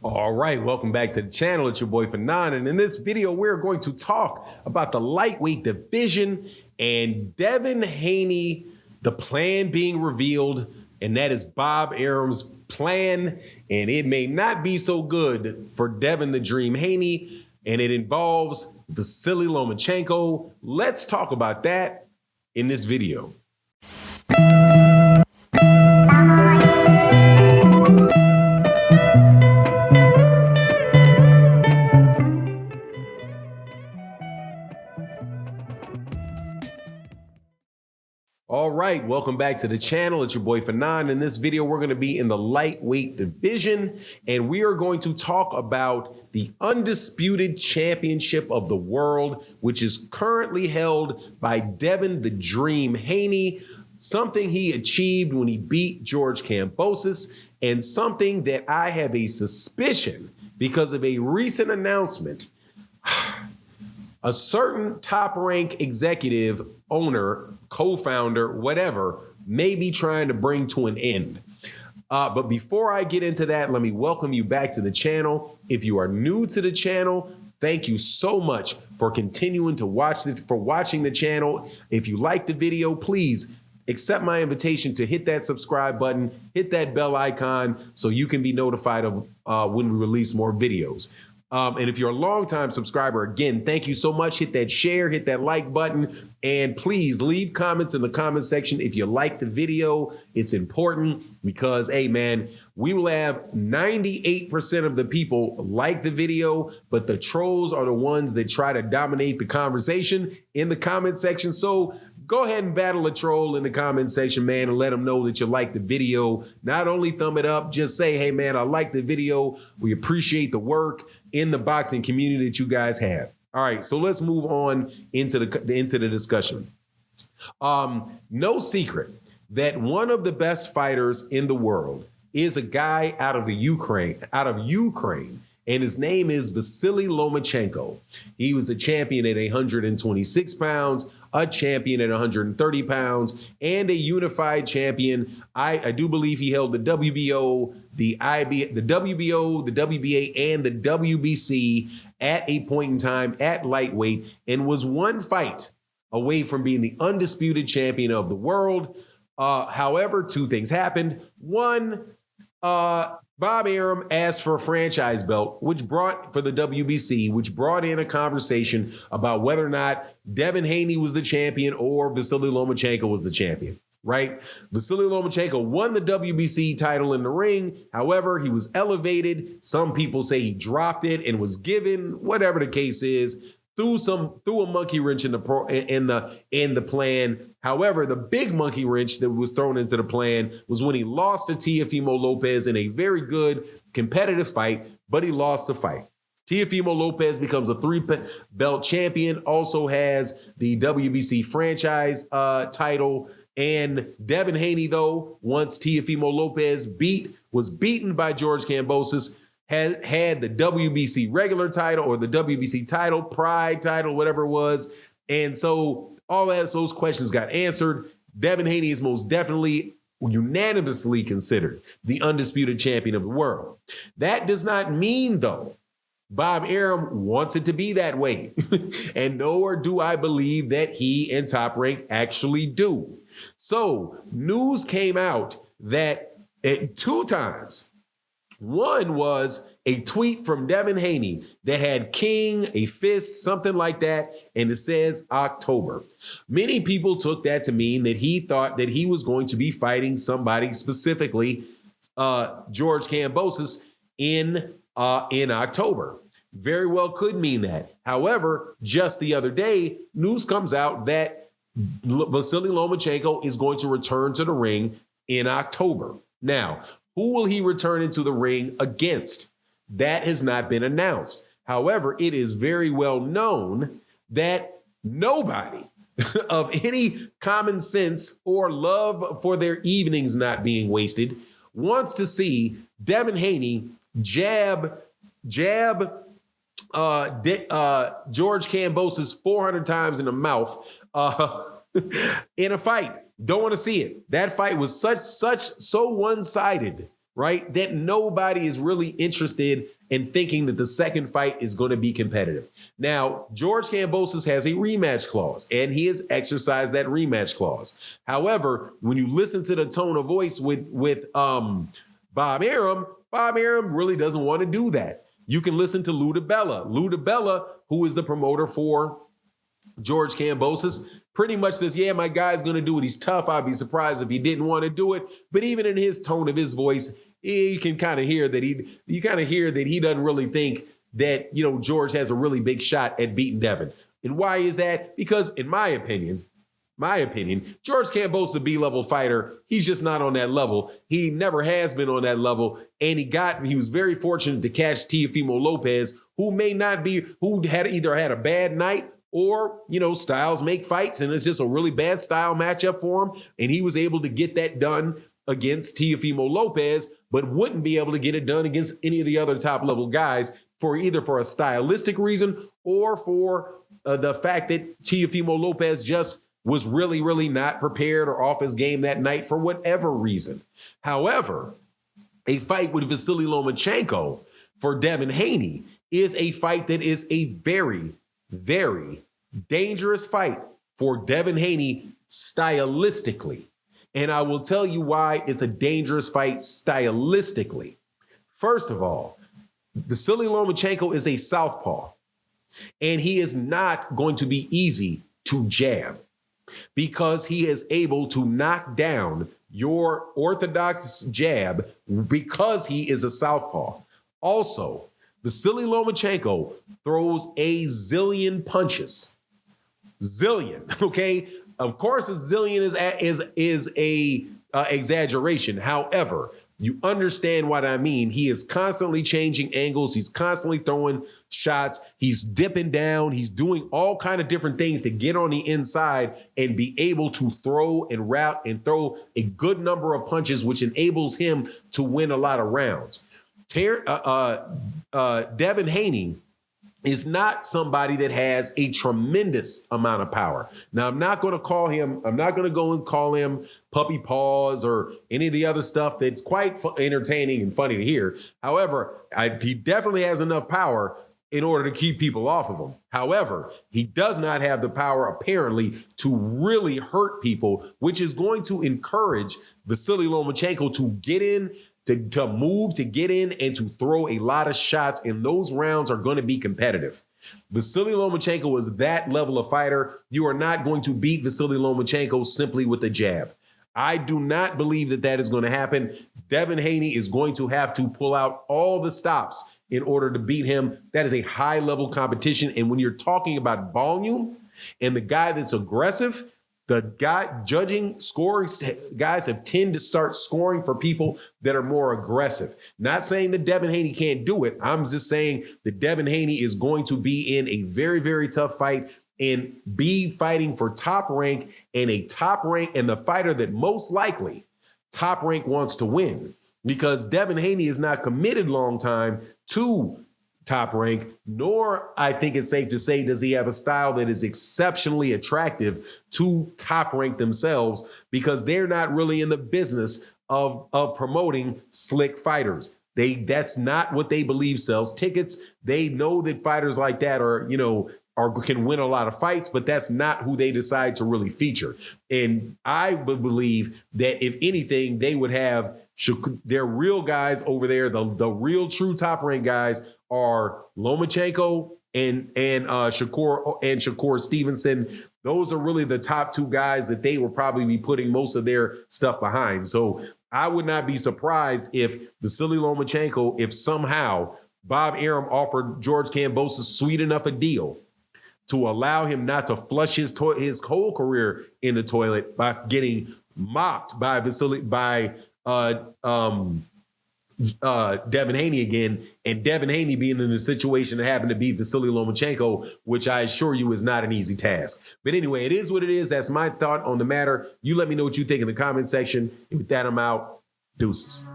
All right, welcome back to the channel. It's your boy Fanon, and in this video, we're going to talk about the lightweight division and Devin Haney, the plan being revealed, and that is Bob Arum's plan, and it may not be so good for Devin the Dream Haney, and it involves Vasyl Lomachenko. Let's talk about that in this video. All right, welcome back to the channel. It's your boy Fanon. In this video, we're going to be in the lightweight division, and we are going to talk about the Undisputed Championship of the World, which is currently held by Devin the Dream Haney, something he achieved when he beat George Kambosos, and something that I have a suspicion because of a recent announcement. A certain top-rank executive, owner, co-founder, whatever, may be trying to bring to an end. But before I get into that, let me welcome you back to the channel. If you are new to the channel, thank you so much for continuing to watching the channel. If you like the video, please accept my invitation to hit that subscribe button, hit that bell icon so you can be notified of when we release more videos. And if you're a longtime subscriber, again, thank you so much. Hit that share, hit that like button, and please leave comments in the comment section if you like the video. It's important because, hey, man, we will have 98% of the people like the video, but the trolls are the ones that try to dominate the conversation in the comment section. So go ahead and battle a troll in the comment section, man, and let them know that you like the video. Not only thumb it up, just say, hey, man, I like the video. We appreciate the work in the boxing community that you guys have. All right, so let's move on into the discussion. No secret that one of the best fighters in the world is a guy out of Ukraine, and his name is Vasyl Lomachenko. He was a champion at 126 pounds, a champion at 130 pounds, and a unified champion. I do believe he held the WBO, the WBO, the WBA, and the WBC at a point in time at lightweight, and was one fight away from being the undisputed champion of the world. However, two things happened. One, Bob Arum asked for a franchise belt, which brought for the WBC, which brought in a conversation about whether or not Devin Haney was the champion or Vasyl Lomachenko was the champion, right? Vasyl Lomachenko won the WBC title in the ring. However, he was elevated. Some people say he dropped it and was given, whatever the case is, threw a monkey wrench in the plan. However, the big monkey wrench that was thrown into the plan was when he lost to Teofimo Lopez in a very good competitive fight, but he lost the fight. Teofimo Lopez becomes a three-belt champion, also has the WBC franchise title. And Devin Haney, though, once Teofimo Lopez was beaten by George Kambosos, had the WBC regular title or the WBC title, Pride title, whatever it was. And so all those questions got answered. Devin Haney is most definitely unanimously considered the undisputed champion of the world. That does not mean, though, Bob Arum wants it to be that way. And nor do I believe that he and Top Rank actually do. So news came out that two times. One was a tweet from Devin Haney that had King, a fist, something like that, and it says October. Many people took that to mean that he thought that he was going to be fighting somebody, specifically George Kambosos, in October. Very well could mean that. However, just the other day, news comes out that Vasyl Lomachenko is going to return to the ring in October. Now, who will he return into the ring against? That has not been announced. However, it is very well known that nobody of any common sense or love for their evenings not being wasted wants to see Devin Haney jab George Kambosos 400 times in the mouth in a fight. Don't want to see it. That fight was so one-sided, right? That nobody is really interested in thinking that the second fight is going to be competitive. Now, George Kambosos has a rematch clause, and he has exercised that rematch clause. However, when you listen to the tone of voice with Bob Arum really doesn't want to do that. You can listen to Lou DiBella, who is the promoter for George Kambosos, pretty much says, yeah, my guy's going to do it. He's tough. I'd be surprised if he didn't want to do it. But even in his tone of his voice, you can kind of hear that he doesn't really think that, George has a really big shot at beating Devin. And why is that? Because in my opinion, George Kambosos is a B-level fighter. He's just not on that level. He never has been on that level. And he was very fortunate to catch Teofimo Lopez, who had either had a bad night or, styles make fights, and it's just a really bad style matchup for him. And he was able to get that done against Teofimo Lopez, but wouldn't be able to get it done against any of the other top-level guys for a stylistic reason or for the fact that Teofimo Lopez just was really, really not prepared or off his game that night for whatever reason. However, a fight with Vasyl Lomachenko for Devin Haney is a fight that is a very, very dangerous fight for Devin Haney stylistically. And I will tell you why it's a dangerous fight stylistically. First of all, Vasyl Lomachenko is a southpaw, and he is not going to be easy to jab because he is able to knock down your orthodox jab because he is a southpaw. Also, Vasyl Lomachenko throws a zillion punches. Zillion, okay? Of course, a zillion is a exaggeration. However, you understand what I mean. He is constantly changing angles. He's constantly throwing shots. He's dipping down. He's doing all kind of different things to get on the inside and be able to throw and route and throw a good number of punches, which enables him to win a lot of rounds. Devin Haney is not somebody that has a tremendous amount of power. Now, I'm not going to go and call him puppy paws or any of the other stuff that's quite entertaining and funny to hear. However, he definitely has enough power in order to keep people off of him. However, he does not have the power, apparently, to really hurt people, which is going to encourage Vasyl Lomachenko to get in, to move, to get in, and to throw a lot of shots, and those rounds are going to be competitive. Vasyl Lomachenko is that level of fighter. You are not going to beat Vasyl Lomachenko simply with a jab. I do not believe that is going to happen. Devin Haney is going to have to pull out all the stops in order to beat him. That is a high-level competition, and when you're talking about volume and the guy that's aggressive, the guy judging scoring guys have tended to start scoring for people that are more aggressive. Not saying that Devin Haney can't do it. I'm just saying that Devin Haney is going to be in a very, very tough fight and be fighting for top rank and the fighter that most likely top rank wants to win, because Devin Haney is not committed long time to top rank, nor I think it's safe to say does he have a style that is exceptionally attractive to top rank themselves, because they're not really in the business of promoting slick fighters. That's not what they believe sells tickets. They know that fighters like that can win a lot of fights, but that's not who they decide to really feature. And I would believe that if anything, they would have their real guys over there, the real true top rank guys are Lomachenko and Shakur Stevenson. Those are really the top two guys that they will probably be putting most of their stuff behind. So I would not be surprised if Vasyl Lomachenko, if somehow Bob Arum offered George Kambosos sweet enough a deal to allow him not to flush his whole career in the toilet by getting mopped by Devin Haney again, and Devin Haney being in the situation that happened to beat Vasyl Lomachenko, which I assure you is not an easy task. But anyway, it is what it is. That's my thought on the matter. You let me know what you think in the comment section. And with that, I'm out. Deuces.